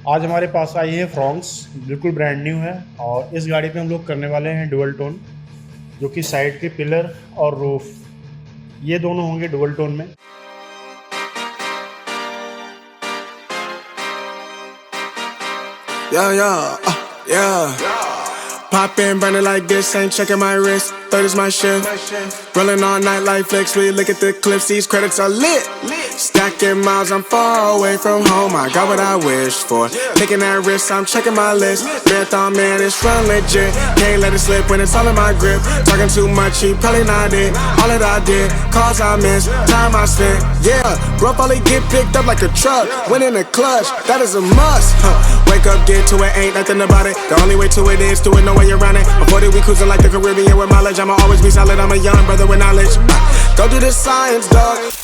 आज हमारे पास आई है फ्रॉन्क्स, बिल्कुल ब्रांड न्यू है। और इस गाड़ी पे हम लोग करने वाले हैं डुअल टोन, जो कि साइड के पिलर और रूफ ये दोनों होंगे डुअल टोन में। Yeah. Pop in, burning like this, ain't checking my wrist. Third is my shift. Rolling all night like flex. We look at the clips, these credits are lit. Stacking miles, I'm far away from home. I got what I wished for. Taking that risk, I'm checking my list. Marathon man, it's run legit. Can't let it slip when it's all in my grip. Talking too much, he probably not it. All that I did, calls I missed, time I spent. Yeah, bro, probably get picked up like a truck. Win in the clutch, that is a must. Wake up, get to it, ain't nothing about it. The only way to it is do it, no way around it. Before that we cruising like the Caribbean with mileage. I'ma always be solid, I'm a young brother with knowledge. Go do the science, dog.